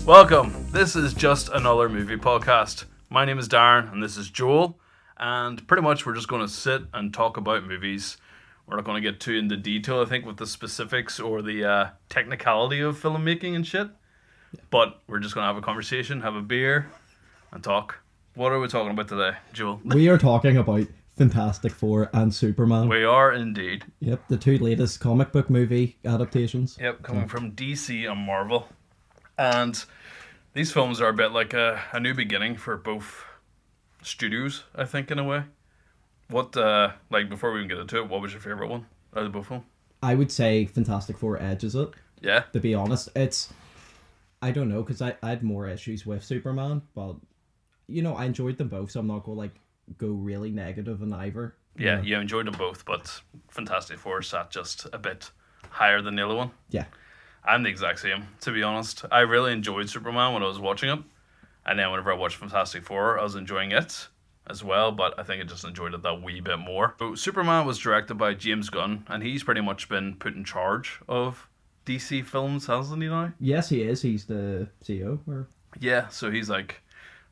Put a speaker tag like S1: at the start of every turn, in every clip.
S1: Welcome. This is just another movie podcast. My name is Darren and this is Joel. And pretty much we're just going to sit and talk about movies. We're not going to get too into detail, I think, with the specifics or the technicality of filmmaking and shit. But we're just going to have a conversation, have a beer, and talk. What are we talking about today, Joel?
S2: We are talking about Fantastic Four and Superman.
S1: We are indeed.
S2: Yep, the two latest comic book movie adaptations.
S1: Yep, coming from DC and Marvel. And these films are a bit like a new beginning for both studios, I think, in a way. What, before we even get into it, what was your favourite one out of both of them?
S2: I would say Fantastic Four edges it.
S1: Yeah.
S2: To be honest, I don't know, because I had more issues with Superman, but, I enjoyed them both, so I'm not going to, go really negative on either.
S1: Yeah, you enjoyed them both, but Fantastic Four sat just a bit higher than the other one.
S2: Yeah.
S1: I'm the exact same, to be honest. I really enjoyed Superman when I was watching it, and then whenever I watched Fantastic Four, I was enjoying it as well, but I think I just enjoyed it that wee bit more. So Superman was directed by James Gunn, and he's pretty much been put in charge of DC films, hasn't he now?
S2: Yes, he is. He's the CEO.
S1: Yeah, so he's like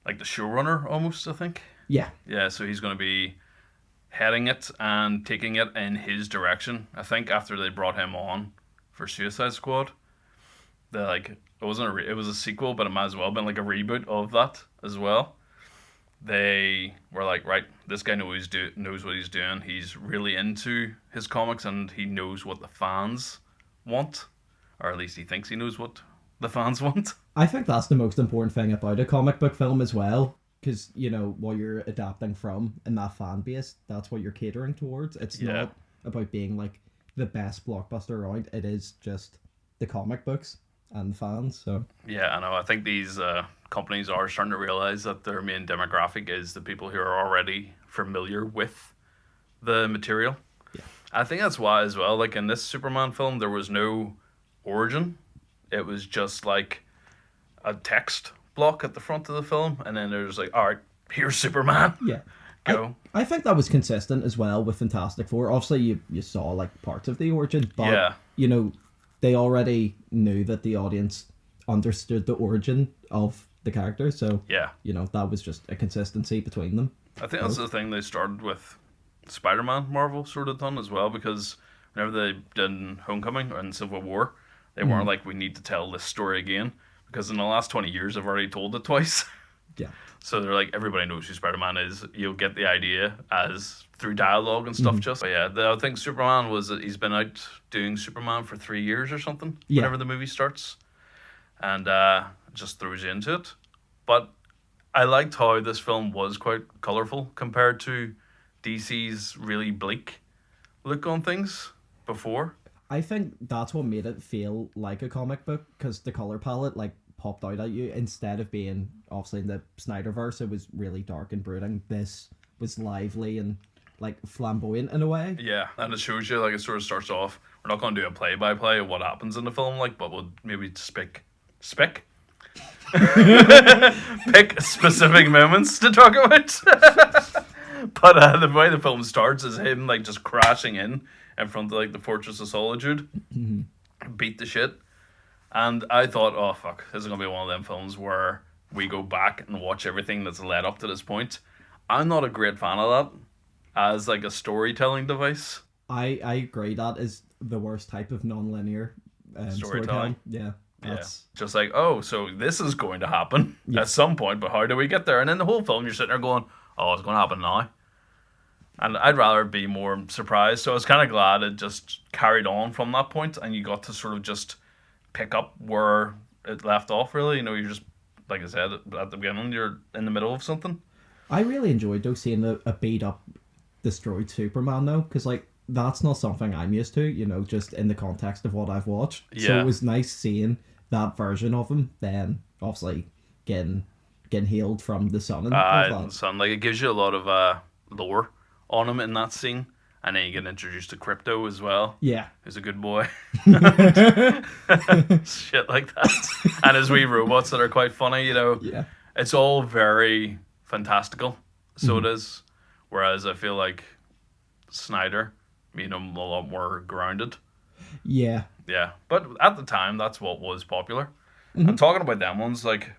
S1: the showrunner almost, I think.
S2: Yeah.
S1: Yeah, so he's going to be heading it and taking it in his direction. I think after they brought him on for Suicide Squad, it was a sequel, but it might as well have been like a reboot of that as well. They were like, right, this guy knows what he's doing. He's really into his comics and he knows what the fans want, or at least he thinks he knows what the fans want.
S2: I think that's the most important thing about a comic book film as well, because, what you're adapting from in that fan base, that's what you're catering towards. It's not about being like the best blockbuster around. It is just the comic books and fans. So
S1: yeah, I know. I think these companies are starting to realize that their main demographic is the people who are already familiar with the material.
S2: Yeah.
S1: I think that's why as well, like in this Superman film, there was no origin. It was just like a text block at the front of the film, and then there's like, all right, here's Superman.
S2: Yeah.
S1: Go.
S2: I think that was consistent as well with Fantastic Four. Obviously, you saw like parts of the origin, but they already knew that the audience understood the origin of the character, so that was just a consistency between them.
S1: I think that's the thing they started with Spider-Man Marvel sort of done as well, because whenever they did Homecoming and Civil War, they weren't like, we need to tell this story again, because in the last 20 years they've already told it twice.
S2: Yeah.
S1: So they're like, everybody knows who Spider-Man is. You'll get the idea as through dialogue and stuff. But yeah, I think Superman he's been out doing Superman for 3 years or something. Yeah. Whenever the movie starts, and just throws you into it. But I liked how this film was quite colourful compared to DC's really bleak look on things before.
S2: I think that's what made it feel like a comic book, because the colour palette popped out at you. Instead of being, obviously in the Snyderverse, it was really dark and brooding. This was lively and flamboyant in a way.
S1: Yeah, and it shows you, it sort of starts off, we're not going to do a play-by-play of what happens in the film, but we'll maybe pick specific moments to talk about. But the way the film starts is him just crashing in front of the Fortress of Solitude, beat the shit. And I thought, oh fuck, this is going to be one of them films where we go back and watch everything that's led up to this point. I'm not a great fan of that as a storytelling device.
S2: I agree, that is the worst type of non-linear storytelling. Yeah. That's...
S1: Yeah. Just so this is going to happen at some point, but how do we get there? And then the whole film you're sitting there going, oh, it's going to happen now. And I'd rather be more surprised. So I was kind of glad it just carried on from that point, and you got to sort of just pick up where it left off, really. You're just, like I said, at the beginning, you're in the middle of something.
S2: I really enjoyed, though, seeing a beat-up, destroyed Superman, though, because, that's not something I'm used to, just in the context of what I've watched. Yeah. So it was nice seeing that version of him, then, obviously, getting healed from the sun and all that.
S1: The sun, it gives you a lot of lore on him in that scene, and then you get introduced to Crypto as well.
S2: Yeah,
S1: who's a good boy. Shit like that, and his wee robots that are quite funny.
S2: Yeah,
S1: it's all very fantastical. So it is. Whereas I feel like Snyder made him a lot more grounded.
S2: Yeah.
S1: Yeah, but at the time, that's what was popular. And talking about them ones, like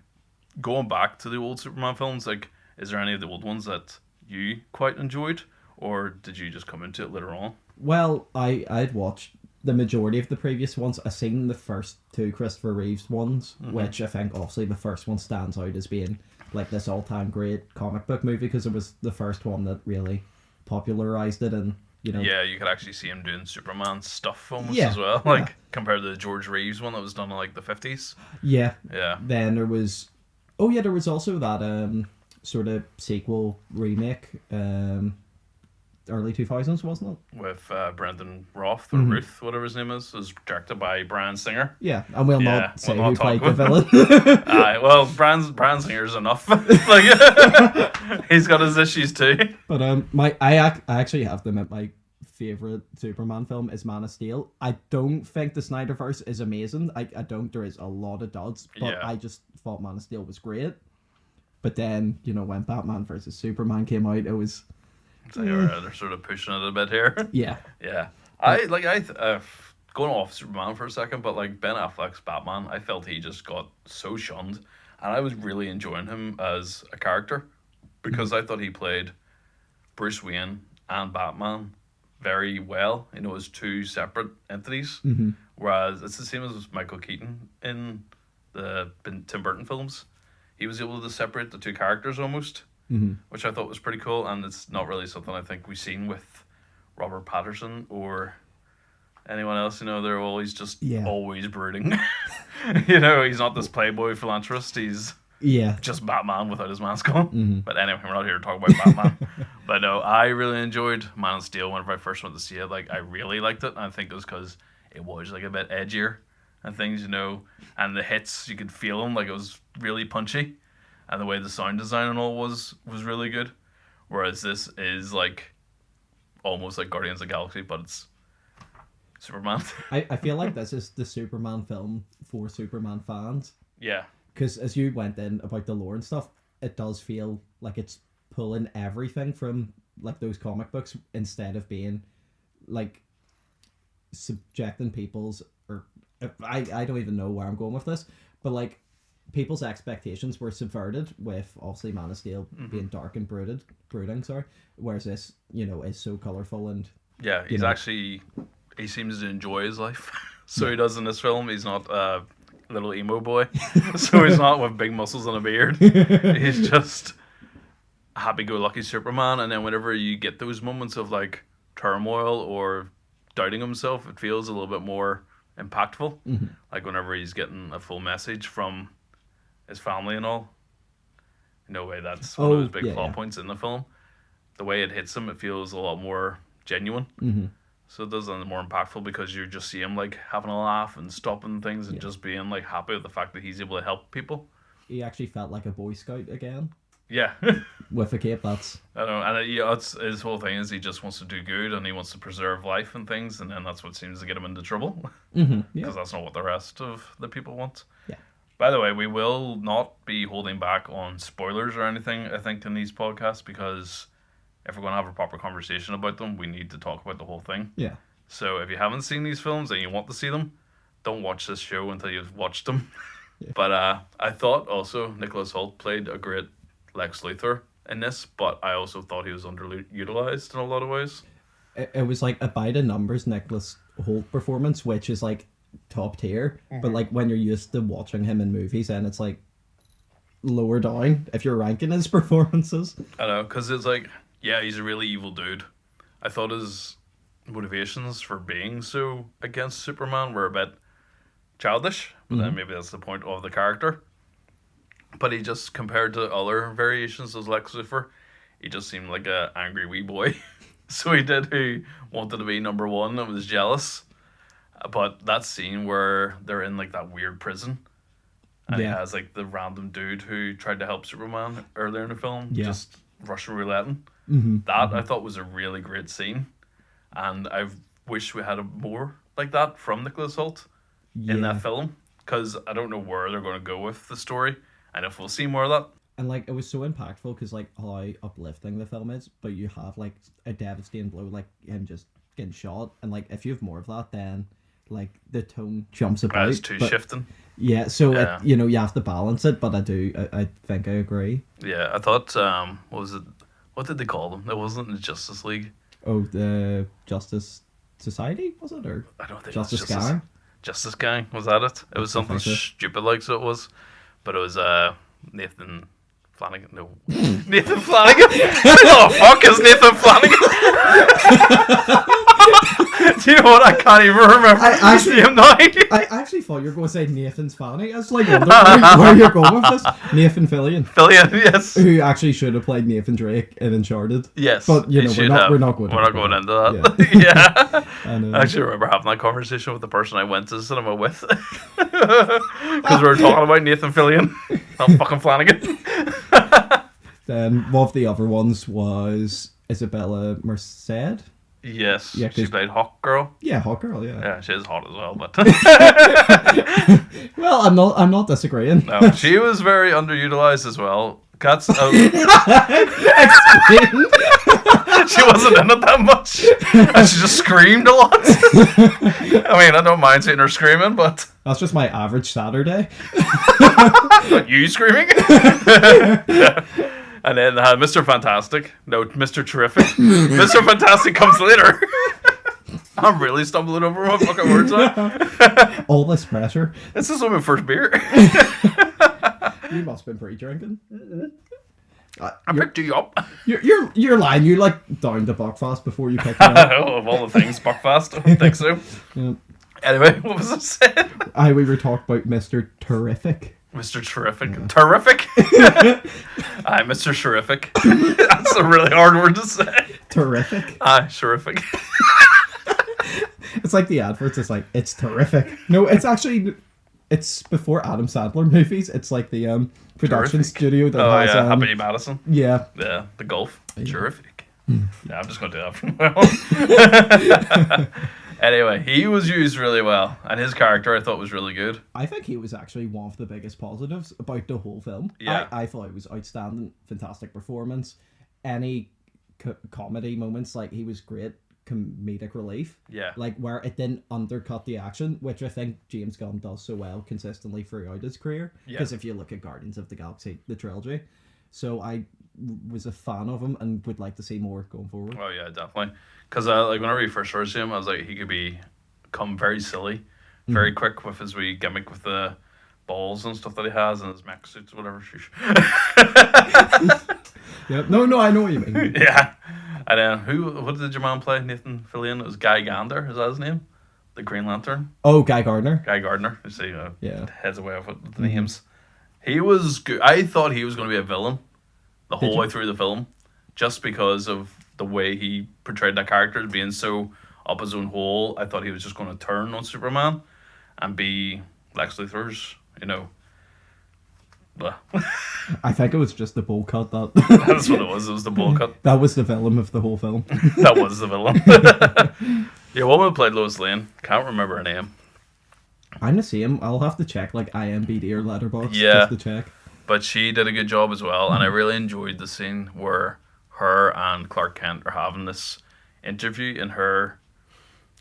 S1: going back to the old Superman films, like is there any of the old ones that you quite enjoyed, or did you just come into it later on?
S2: Well, I'd watched the majority of the previous ones. I seen the first two Christopher Reeves ones, which I think obviously the first one stands out as being like this all-time great comic book movie because it was the first one that really popularized it, and
S1: Yeah, you could actually see him doing Superman stuff almost
S2: yeah,
S1: as well,
S2: yeah,
S1: like compared to the George Reeves one that was done in like the 50s.
S2: yeah.
S1: Yeah,
S2: Then there was, oh yeah, there was also that sort of sequel remake, early 2000s, wasn't it?
S1: with Brendan Roth or Ruth, whatever his name is. It was directed by Brian Singer.
S2: Yeah, and we'll
S1: Yeah,
S2: not say
S1: we'll not
S2: who
S1: talk
S2: played the
S1: about
S2: villain.
S1: Aye, well, Brian Singer's enough. Like, he's got his issues too.
S2: But I actually have them at my favorite Superman film is Man of Steel. I don't think the Snyderverse is amazing. I don't. There is a lot of duds, but
S1: Yeah.
S2: I just thought Man of Steel was great. But then when Batman versus Superman came out, it was
S1: So they're sort of pushing it a bit here.
S2: yeah,
S1: Yeah, I going off Superman for a second, but like Ben Affleck's Batman, I felt he just got so shunned, and I was really enjoying him as a character because I thought he played Bruce Wayne and Batman very well, as two separate entities. Whereas it's the same as Michael Keaton in the Tim Burton films. He was able to separate the two characters almost, which I thought was pretty cool, and it's not really something I think we've seen with Robert Patterson or anyone else. They're always just always brooding. He's not this playboy philanthropist. He's
S2: yeah.
S1: just Batman without his mask on. But anyway, we're not here to talk about Batman. But no, I really enjoyed Man of Steel whenever I first went to see it. Like, I really liked it. And I think it was because it was like a bit edgier and things, and the hits, you could feel them. Like, it was really punchy. And the way the sound design and all was really good. Whereas this is like almost like Guardians of the Galaxy, but it's Superman.
S2: I feel like this is the Superman film for Superman fans.
S1: Yeah.
S2: Because as you went in about the lore and stuff, it does feel like it's pulling everything from like those comic books instead of being like subjecting people's I don't even know where I'm going with this, but like people's expectations were subverted with obviously Man of Steel being dark and brooding, sorry. Whereas this, is so colourful and
S1: yeah, he seems to enjoy his life. So he does in this film. He's not a little emo boy. So he's not with big muscles and a beard. He's just a happy-go-lucky Superman. And then whenever you get those moments of like turmoil or doubting himself, it feels a little bit more impactful. Like whenever he's getting a full message from his family and all. In a way, that's one of those big plot points in the film. The way it hits him, it feels a lot more genuine. So it does sound more impactful because you just see him like having a laugh and stopping things and just being like happy with the fact that he's able to help people.
S2: He actually felt like a Boy Scout again.
S1: Yeah.
S2: With a cape, that's...
S1: I don't know, and it's his whole thing is he just wants to do good and he wants to preserve life and things, and then that's what seems to get him into trouble. Because that's not what the rest of the people want.
S2: Yeah.
S1: By the way, we will not be holding back on spoilers or anything, I think, in these podcasts, because if we're going to have a proper conversation about them, we need to talk about the whole thing.
S2: Yeah.
S1: So if you haven't seen these films and you want to see them, don't watch this show until you've watched them. Yeah. But I thought also Nicholas Hoult played a great Lex Luthor in this, but I also thought he was underutilized in a lot of ways.
S2: It was like a by the numbers Nicholas Hoult performance, which is like top tier. But like when you're used to watching him in movies, then it's like lower down if you're ranking his performances.
S1: I know, because it's like, yeah, he's a really evil dude. I thought his motivations for being so against Superman were a bit childish, but then maybe that's the point of the character. But he just, compared to other variations of Lex Luthor, he just seemed like a angry wee boy. So he did who wanted to be number one and was jealous. But that scene where they're in like that weird prison, and he has like the random dude who tried to help Superman earlier in the film, just Russian rouletting. I thought was a really great scene, and I wish we had more like that from Nicholas Hoult in that film, because I don't know where they're going to go with the story, and if we'll see more of that.
S2: And like it was so impactful because like how uplifting the film is, but you have like a devastating blow, like him just getting shot, and like if you have more of that, then like the tone jumps about.
S1: It's too shifting.
S2: Yeah, so
S1: Yeah.
S2: you have to balance it, but I think I agree.
S1: Yeah, I thought, what was it? What did they call them? It wasn't the Justice League.
S2: Oh, the Justice Society, was it? Or
S1: I don't think
S2: Justice
S1: it was
S2: Gang?
S1: Justice Gang, was that it? It was something
S2: think so.
S1: stupid like so it was. But it was Nathan Flanagan. No. Nathan Flanagan? Oh, fuck is Nathan Flanagan? Do you know what? I can't even remember his name now.
S2: I actually thought you were going to say Nathan's Fanny. I was like, wondering where you're going with this. Nathan Fillion.
S1: Fillion, yes.
S2: Who actually should have played Nathan Drake in Uncharted.
S1: Yes.
S2: But, you know, we're not going
S1: into that. Yeah.
S2: I
S1: I actually remember having that conversation with the person I went to the cinema with. Because we were talking about Nathan Fillion. Not fucking Flanagan.
S2: Then one of the other ones was Isabella Merced.
S1: Yes,
S2: Yeah,
S1: she played Hawk Girl.
S2: Yeah, Hot Girl, yeah.
S1: Yeah, she is hot as well, but
S2: Well, I'm not disagreeing.
S1: no, she was very underutilized as well. She wasn't in it that much, and she just screamed a lot. I mean, I don't mind seeing her screaming, but
S2: That's just my average Saturday.
S1: not you screaming. Yeah. And then Mr. Fantastic. No, Mr. Terrific. Mr. Fantastic comes later. I'm really stumbling over my fucking words now.
S2: All this pressure.
S1: This is my first beer.
S2: You must have been pre-drinking.
S1: I picked you up.
S2: You're lying. You like downed the Buckfast before you picked me up.
S1: Of all the things, Buckfast. I don't think so.
S2: Yeah.
S1: Anyway, what was I saying?
S2: We were talking about Mr. Terrific.
S1: Mr. Terrific. Yeah. Terrific? Aye, Mr. Terrific. That's a really hard word to say.
S2: Terrific.
S1: Aye, terrific.
S2: It's like the adverts. It's like, it's terrific. No, it's actually, it's before Adam Sandler movies. It's like the production studio that has...
S1: Happy Madison.
S2: Yeah.
S1: Yeah, the Gulf. Yeah. Terrific. Yeah, I'm just going to do that from now on. Anyway, he was used really well, and his character I thought was really good.
S2: I think he was actually one of the biggest positives about the whole film.
S1: Yeah.
S2: I thought it was outstanding, fantastic performance. Any comedy moments, like he was great comedic relief.
S1: Yeah.
S2: Like where it didn't undercut the action, which I think James Gunn does so well consistently throughout his career. Because if you look at Guardians of the Galaxy, the trilogy. So I was a fan of him and would like to see more going forward.
S1: Oh yeah, definitely. Because like whenever you first started seeing him, I was like, he could become very silly, very quick with his wee gimmick with the balls and stuff that he has and his mech suits, whatever.
S2: Yep. No, I know what you mean.
S1: Yeah. And then what did your man play? Nathan Fillion? It was Guy Gander. Is that his name? The Green Lantern.
S2: Oh, Guy Gardner.
S1: Guy Gardner. You see,
S2: yeah.
S1: Heads away with the names. He was good. I thought he was going to be a villain the whole way through the film, just because of the way he portrayed that character as being so up his own hole. I thought he was just going to turn on Superman and be Lex Luthor's, blah.
S2: I think it was just the bowl cut.
S1: That's what it was. It was the bowl cut.
S2: That was the villain of the whole film.
S1: That was the villain. Yeah, woman who played Lois Lane. Can't remember her name.
S2: I'm the same. I'll have to check like IMDb or Letterboxd just to check.
S1: But she did a good job as well, and I really enjoyed the scene where her and Clark Kent are having this interview in her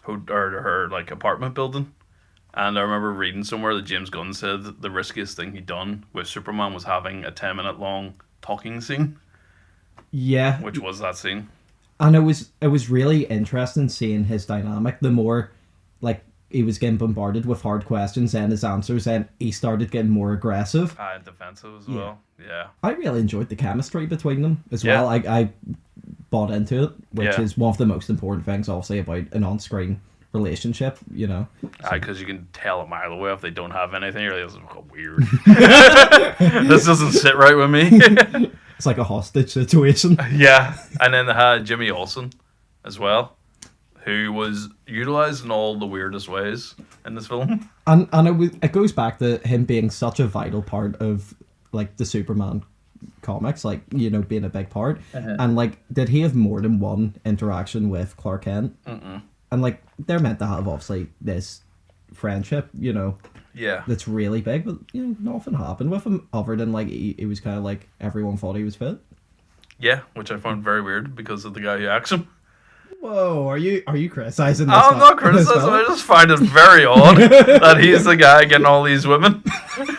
S1: like apartment building. And I remember reading somewhere that James Gunn said that the riskiest thing he'd done with Superman was having a 10-minute long talking scene.
S2: Yeah.
S1: Which was that scene.
S2: And it was really interesting seeing his dynamic. The more like he was getting bombarded with hard questions and his answers, and he started getting more aggressive.
S1: And defensive as well. Yeah.
S2: I really enjoyed the chemistry between them as well. I bought into it, which is one of the most important things, obviously, about an on-screen relationship, So.
S1: Because you can tell a mile away if they don't have anything. You're like, this is weird. This doesn't sit right with me.
S2: It's like a hostage situation.
S1: Yeah. And then they had Jimmy Olsen as well, who was utilized in all the weirdest ways in this film.
S2: And it goes back to him being such a vital part of like the Superman comics, like, being a big part. And like, did he have more than one interaction with Clark Kent? And like, they're meant to have obviously this friendship,
S1: Yeah.
S2: that's really big, but nothing happened with him other than like he was kind of like everyone thought he was fit.
S1: Yeah, which I found very weird because of the guy who acts him.
S2: Whoa, are you criticizing this?
S1: I'm not criticizing. I just find it very odd that he's the guy getting all these women.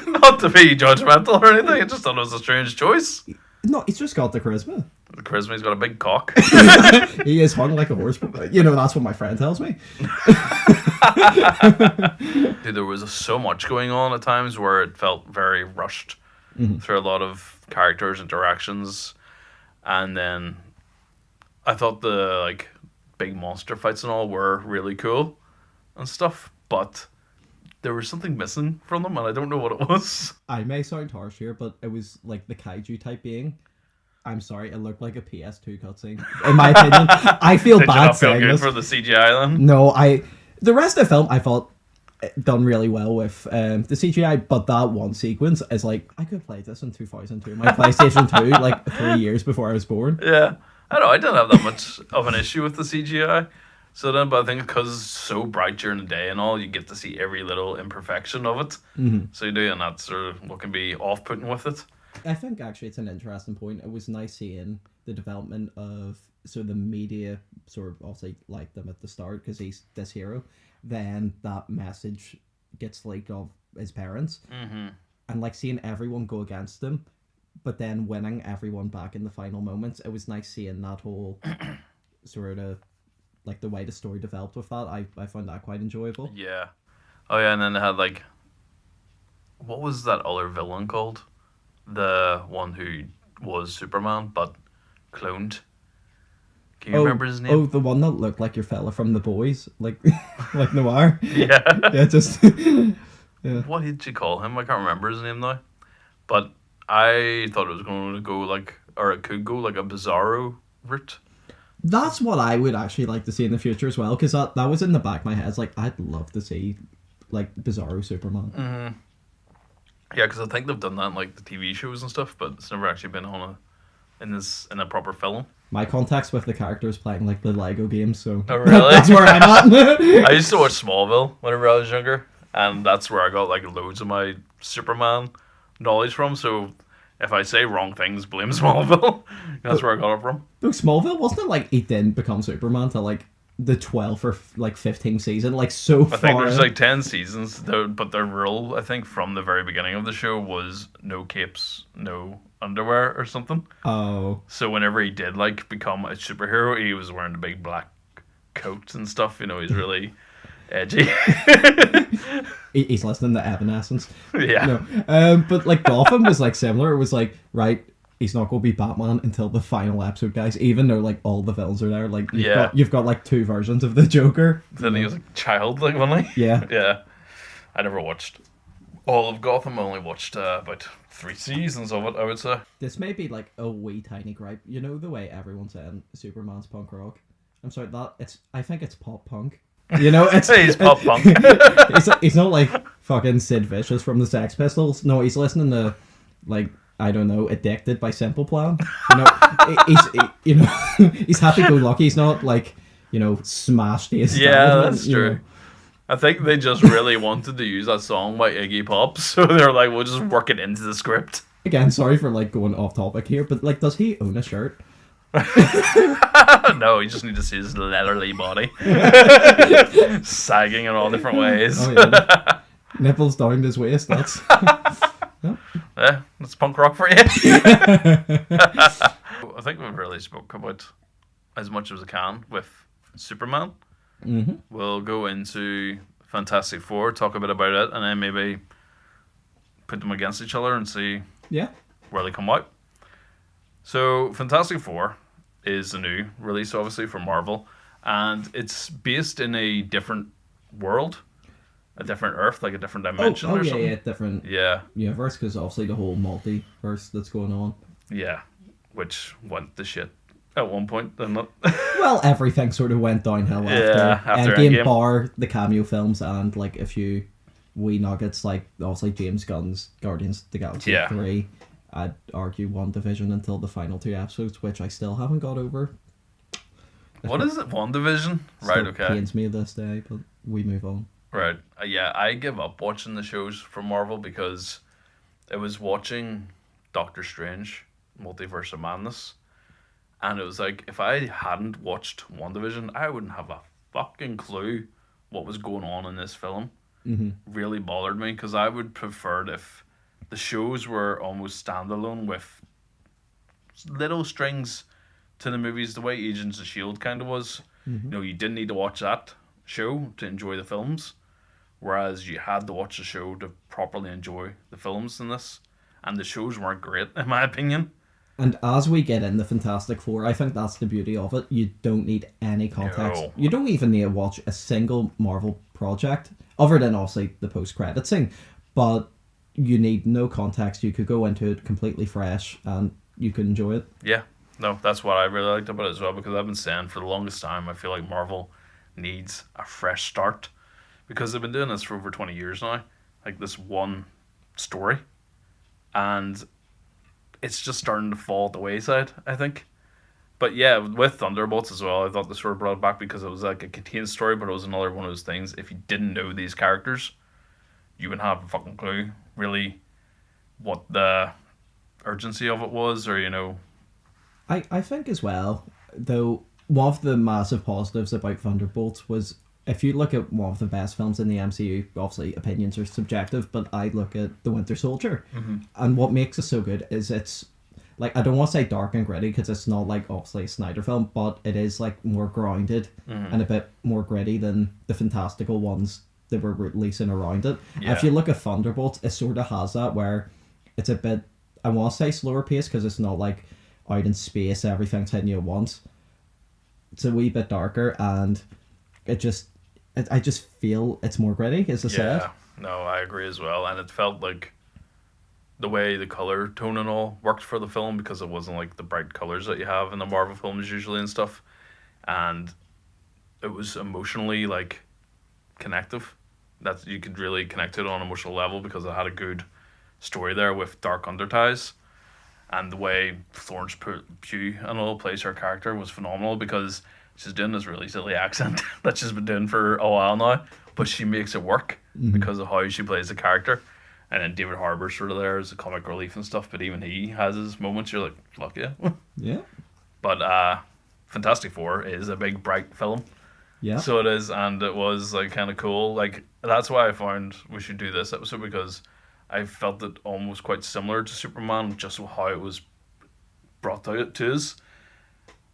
S1: Not to be judgmental or anything. I just thought it was a strange choice.
S2: No, he's just got the charisma.
S1: The charisma, he's got a big cock.
S2: He is hung like a horse. You know, that's what my friend tells me.
S1: Dude, there was so much going on at times where it felt very rushed through a lot of characters, interactions, and then I thought the like big monster fights and all were really cool and stuff, but there was something missing from them, and I don't know what it was.
S2: I may sound harsh here, but it was like the kaiju type being. I'm sorry, it looked like a PS2 cutscene. In my opinion, I feel
S1: Did
S2: bad
S1: you not feel
S2: saying
S1: good
S2: this.
S1: for the CGI then?
S2: No, the rest of the film I thought done really well with the CGI, but that one sequence is like I could play this in 2002, my PlayStation 2, like 3 years before I was born.
S1: Yeah, I don't know. I didn't have that much of an issue with the CGI. So then, but I think because it's so bright during the day and all, you get to see every little imperfection of it. So you do, and that's sort of what can be off-putting with it.
S2: I think actually it's an interesting point. It was nice seeing the development of the media sort of obviously liked them at the start because he's this hero. Then that message gets leaked of his parents, and like seeing everyone go against him, but then winning everyone back in the final moments. It was nice seeing that whole sort of like the way the story developed with that. I found that quite enjoyable.
S1: Yeah. Oh yeah, and then they had like, what was that other villain called? The one who was Superman but cloned. Can you remember his name?
S2: Oh, the one that looked like your fella from The Boys, like like Noir.
S1: Yeah.
S2: Yeah, just yeah.
S1: What did you call him? I can't remember his name now. But I thought it was going to go like, or it could go like a Bizarro route.
S2: That's what I would actually like to see in the future as well, because that was in the back of my head. It's like, I'd love to see like Bizarro Superman.
S1: Yeah, because I think they've done that in like the TV shows and stuff, but it's never actually been on in a proper film.
S2: My contacts with the characters playing like the Lego games, so
S1: Oh, really?
S2: that's where I'm at.
S1: I used to watch Smallville whenever I was younger, and that's where I got like loads of my Superman knowledge from. So if I say wrong things, blame Smallville. That's where I got it from.
S2: Look, Smallville, wasn't it like he didn't become Superman till like the 12th or like 15th season, like so far?
S1: I think there's like 10 seasons, but their rule, I think, from the very beginning of the show was no capes, no underwear or something.
S2: Oh.
S1: So whenever he did like become a superhero, he was wearing the big black coat and stuff. You know, he's really edgy.
S2: He's listening to Evanescence.
S1: Yeah.
S2: No. But like Gotham was like similar. It was like, right, he's not going to be Batman until the final episode, guys. Even though like all the villains are there, like you've got like two versions of the Joker.
S1: Then he was a child, like, wasn't he?
S2: Yeah.
S1: Yeah. I never watched all of Gotham. I only watched about 3 seasons of it, I would say.
S2: This may be like a wee tiny gripe. You know the way everyone's saying Superman's punk rock? I'm sorry, I think it's pop punk. You know,
S1: he's pop punk.
S2: He's not like fucking Sid Vicious from the Sex Pistols. No, he's listening to like, I don't know, Addicted by Simple Plan. You know, he's happy go lucky. He's not like, you know, smashed the
S1: Yeah, that's true. Know. I think they just really wanted to use that song by Iggy Pop, so they're like, we'll just work it into the script.
S2: Again, sorry for like going off topic here, but like, does he own a shirt?
S1: No, you just need to see his leathery body sagging in all different ways.
S2: Oh, yeah. Nipples down his waist. That's
S1: yeah, that's punk rock for you. I think we've really spoke about as much as we can with Superman. We'll go into Fantastic Four, talk a bit about it, and then maybe put them against each other and see where they come out. So Fantastic Four is a new release, obviously, from Marvel, and it's based in a different world, a different Earth, like a different dimension or something.
S2: Different universe, because obviously the whole multiverse that's going on. Yeah,
S1: which went to shit at one point, didn't it?
S2: Well, everything sort of went downhill after Endgame, bar the cameo films and like a few wee nuggets, like obviously James Gunn's Guardians of the Galaxy 3. I'd argue WandaVision until the final 2 episodes, which I still haven't got over.
S1: What is it? WandaVision? Right, okay.
S2: Pains me this day, but we move on.
S1: Right. Yeah, I give up watching the shows from Marvel because it was watching Doctor Strange, Multiverse of Madness, And it was like, if I hadn't watched WandaVision, I wouldn't have a fucking clue what was going on in this film.
S2: Mm-hmm.
S1: Really bothered me because I would prefer it if the shows were almost standalone with little strings to the movies, the way Agents of S.H.I.E.L.D. kind of was.
S2: Mm-hmm.
S1: You know, you didn't need to watch that show to enjoy the films, whereas you had to watch the show to properly enjoy the films in this. And the shows weren't great, in my opinion.
S2: And as we get in the Fantastic Four, I think that's the beauty of it. You don't need any context.
S1: No.
S2: You don't even need to watch a single Marvel project, other than obviously the post-credit scene. But you need no context. You could go into it completely fresh and you could enjoy it.
S1: Yeah, no, that's what I really liked about it as well, because I've been saying for the longest time, I feel like Marvel needs a fresh start, because they've been doing this for over 20 years now, like this one story, and it's just starting to fall at the wayside, I think. But yeah, with Thunderbolts as well, I thought this sort of brought it back because it was like a contained story, but it was another one of those things. If you didn't know these characters, you wouldn't have a fucking clue, really, what the urgency of it was, or, you know.
S2: I think as well, though, one of the massive positives about Thunderbolts was, if you look at one of the best films in the MCU, obviously opinions are subjective, but I look at The Winter Soldier.
S1: Mm-hmm.
S2: And what makes it so good is it's, like, I don't want to say dark and gritty because it's not like obviously a Snyder film, but it is like more grounded and a bit more gritty than the fantastical ones that were releasing around it.
S1: Yeah.
S2: If you look at Thunderbolts, it sort of has that where it's a bit, I want to say slower pace because it's not like out in space, everything's hitting you at once. It's a wee bit darker and it just, I just feel it's more gritty, as I said.
S1: Yeah, no, I agree as well. And it felt like the way the color tone and all worked for the film, because it wasn't like the bright colors that you have in the Marvel films usually and stuff. And it was emotionally like connective. That you could really connect to it on an emotional level because it had a good story there with dark undertones. And the way Florence Pugh and all plays her character was phenomenal, because she's doing this really silly accent that she's been doing for a while now, but she makes it work because of how she plays the character. And then David Harbour's sort of there as a comic relief and stuff, but even he has his moments. You're like, fuck yeah.
S2: Yeah.
S1: But Fantastic Four is a big, bright film.
S2: Yeah.
S1: So it is, and it was like kind of cool. Like, that's why I found we should do this episode, because I felt it almost quite similar to Superman, just how it was brought out to us.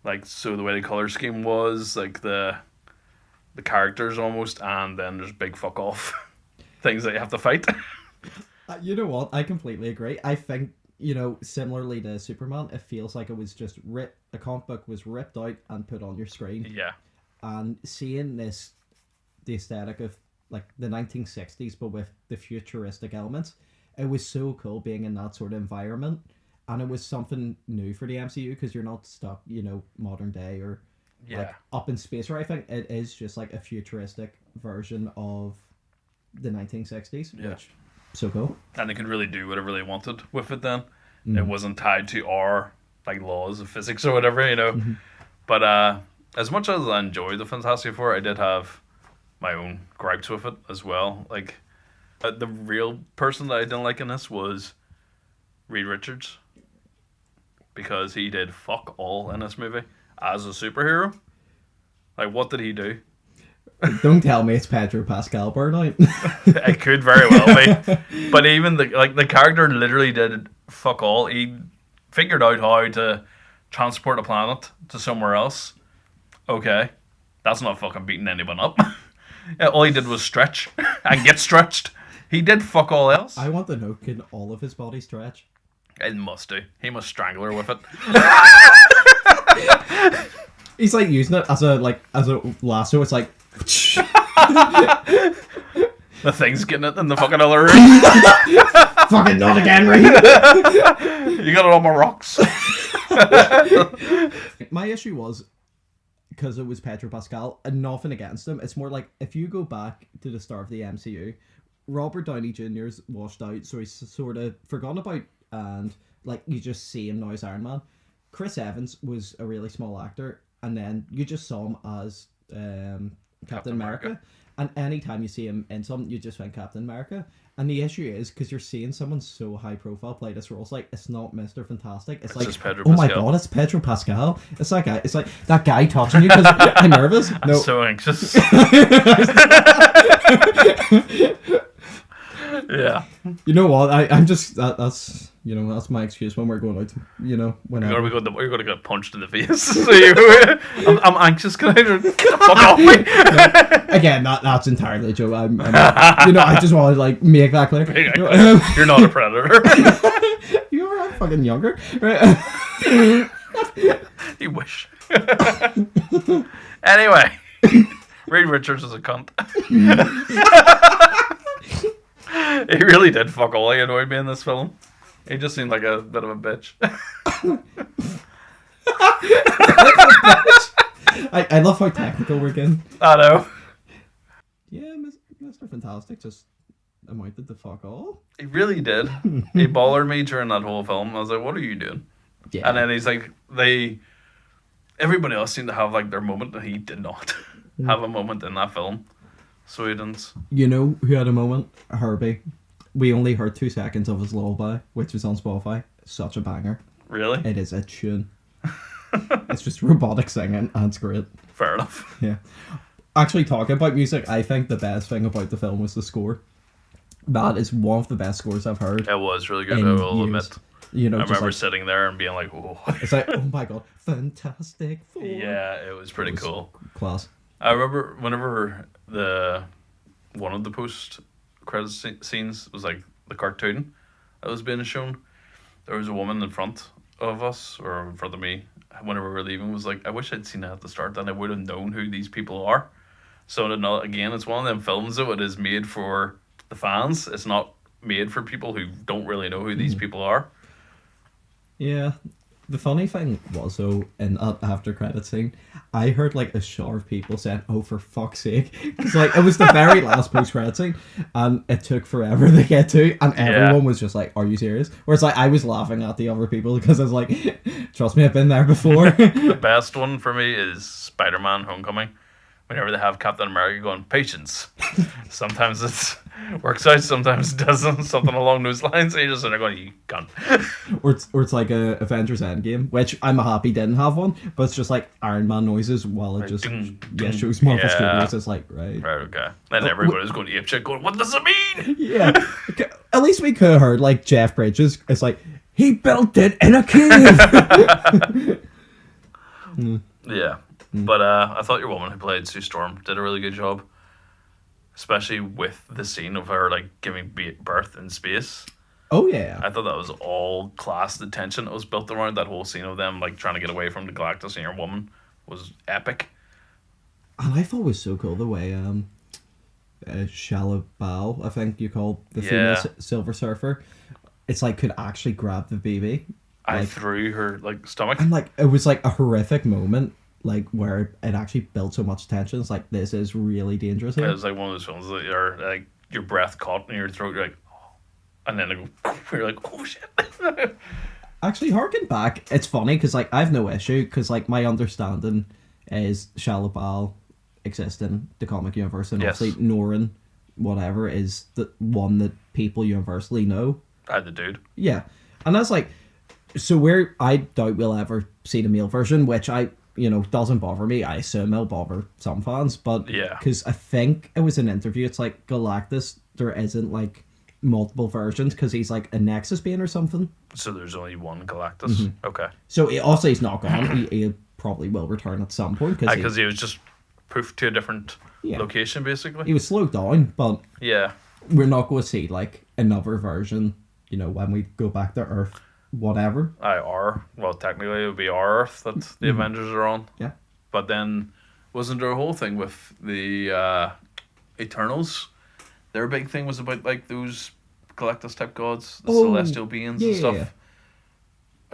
S1: Like, so the way the color scheme was, like the characters almost, and then there's big fuck off things that you have to fight.
S2: You know what? I completely agree. I think, you know, similarly to Superman, it feels like it was just the comic book was ripped out and put on your screen.
S1: Yeah.
S2: And seeing this, the aesthetic of like the 1960s, but with the futuristic elements, it was so cool being in that sort of environment. And it was something new for the MCU because you're not stuck, you know, modern day or like up in space, or I think it is just like a futuristic version of the 1960s.
S1: Yeah.
S2: Which, so cool.
S1: And they could really do whatever they wanted with it then. It wasn't tied to our like laws of physics or whatever, you know. But as much as I enjoyed the Fantastic Four, I did have my own gripes with it as well. Like, the real person that I didn't like in this was Reed Richards, because he did fuck all in this movie as a superhero. Like, what did he do?
S2: Don't tell me it's Pedro Pascal burnout.
S1: It could very well be. But even the character literally did fuck all. He figured out how to transport a planet to somewhere else. Okay. That's not fucking beating anyone up. All he did was stretch and get stretched. He did fuck all else.
S2: I want to know, can all of his body stretch?
S1: It must do. He must strangle her with it.
S2: He's like using it as a lasso. It's like
S1: The thing's getting it in the fucking other room.
S2: fucking not again, Reed.
S1: You got it on my rocks.
S2: My issue was because it was Pedro Pascal and nothing against him. It's more like if you go back to the start of the MCU, Robert Downey Jr.'s washed out, so he's sort of forgotten about, and like you just see him now as Iron Man. Chris Evans was a really small actor, and then you just saw him as Captain America. And anytime you see him in something, you just think Captain America. And the issue is, because you're seeing someone so high profile play this role, it's like, it's not Mr. Fantastic. It's like,
S1: Pedro
S2: oh my
S1: Pascal.
S2: god, it's Pedro Pascal. It's that guy. It's like that guy touching you because I'm nervous. No.
S1: I'm so anxious. Yeah.
S2: You know what? I'm just that's that's my excuse when we're going out. Whenever
S1: You're gonna get punched in the face. So I'm anxious. Can I get the fuck off me?
S2: Again, that's entirely a joke. I just want to like make that clear.
S1: You're not a predator.
S2: You were fucking younger, right?
S1: You wish. Anyway, Reed Richards is a cunt. He really did fuck all. He annoyed me in this film. He just seemed like a bit of a bitch.
S2: I love how technical we're getting.
S1: I know.
S2: Yeah, Mr. Fantastic just amounted to fuck all.
S1: He really did. He bothered me during that whole film. I was like, what are you doing?
S2: Yeah.
S1: And then he's like, everybody else seemed to have like their moment, and he did not have a moment in that film. So he didn't.
S2: You know who had a moment? Herbie. We only heard 2 seconds of his lullaby, which was on Spotify. Such a banger.
S1: Really?
S2: It is a tune. It's just robotic singing, and it's great.
S1: Fair enough.
S2: Yeah. Actually, talking about music, I think the best thing about the film was the score. That is one of the best scores I've heard.
S1: It was really good, I will admit.
S2: I
S1: remember sitting there and being like, whoa.
S2: It's like, oh my god, Fantastic Four.
S1: Yeah, it was pretty cool.
S2: Class.
S1: I remember whenever one of the post-credits scenes was like the cartoon that was being shown, there was a woman in front of us, or in front of me, whenever we were leaving, was like, I wish I'd seen that at the start, then I would have known who these people are. So again, it's one of them films that it is made for the fans. It's not made for people who don't really know who these people are.
S2: Yeah. The funny thing was, though, in that after credit scene, I heard like a shower of people saying, oh, for fuck's sake. Because like, it was the very last post-credit scene, and it took forever to get to, and everyone was just like, are you serious? Whereas like, I was laughing at the other people because I was like, trust me, I've been there before.
S1: The best one for me is Spider-Man Homecoming. Whenever they have Captain America going, patience. Sometimes it works out, sometimes it doesn't. Something along those lines. And you're just sitting there going, you cunt.
S2: Or it's like a Avengers Endgame, which I'm happy didn't have one, but it's just like Iron Man noises while it just shows Marvel Studios. It's like, right.
S1: Right, okay. Then everybody's going to apeshit going, what does it mean?
S2: Yeah. At least we could have heard like Jeff Bridges. It's like, he built it in a cave.
S1: Yeah. But I thought your woman who played Sue Storm did a really good job, especially with the scene of her like giving birth in space.
S2: Oh yeah,
S1: I thought that was all class. The tension that was built around that whole scene of them like trying to get away from the Galactus and your woman was epic.
S2: And I thought it was so cool the way Shalabal, I think you called the female Silver Surfer, it's like could actually grab the baby.
S1: Like, through her like stomach.
S2: And like it was like a horrific moment. Like where it actually built so much tension. It's like, this is really dangerous here.
S1: It was like one of those films that you're like your breath caught in your throat, you're like, oh. And then you're like, oh shit.
S2: Actually, harken back. It's funny because like I have no issue because like my understanding is Shalabal exists in the comic universe, and obviously Norrin, whatever, is the one that people universally know.
S1: The dude.
S2: Yeah, and that's like, so I doubt we'll ever see the male version, which doesn't bother me. I assume it'll bother some fans, but because I think it was an interview, it's like Galactus, there isn't like multiple versions because he's like a Nexus being or something.
S1: So there's only one Galactus. Mm-hmm. Okay.
S2: So also he's not gone. he probably will return at some point
S1: because he was just poofed to a different location basically.
S2: He was slowed down, but we're not going to see like another version. When we go back to Earth. Whatever. Well, technically it would be our Earth that the Avengers are on. Yeah.
S1: But then, wasn't there a whole thing with the Eternals? Their big thing was about like those Galactus type gods, the celestial beings and stuff. Yeah.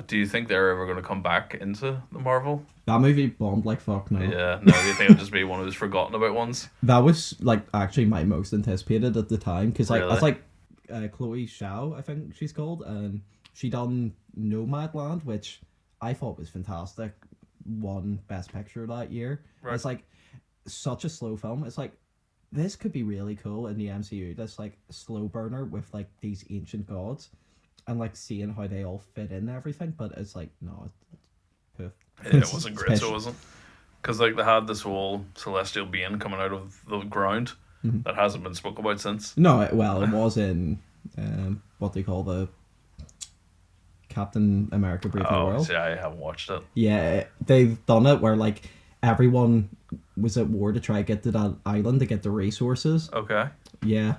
S1: Do you think they're ever going to come back into the Marvel?
S2: That movie bombed like fuck now.
S1: Yeah, no, do you think it'll just be one of those forgotten about ones?
S2: That was like actually my most anticipated at the time because like that's like Chloe Zhao, I think she's called, and she done Nomadland, which I thought was fantastic. Won Best Picture that year. Right. It's like, such a slow film. It's like, this could be really cool in the MCU. This like slow burner with like these ancient gods, and like seeing how they all fit in and everything. But it's like, no, it's poof.
S1: It wasn't great, so it wasn't. Because like they had this whole celestial being coming out of the ground that hasn't been spoken about since.
S2: No, it was in what they call the Captain America Brave New World.
S1: See, I haven't watched it.
S2: Yeah, they've done it where like everyone was at war to try to get to that island to get the resources.
S1: Okay.
S2: Yeah,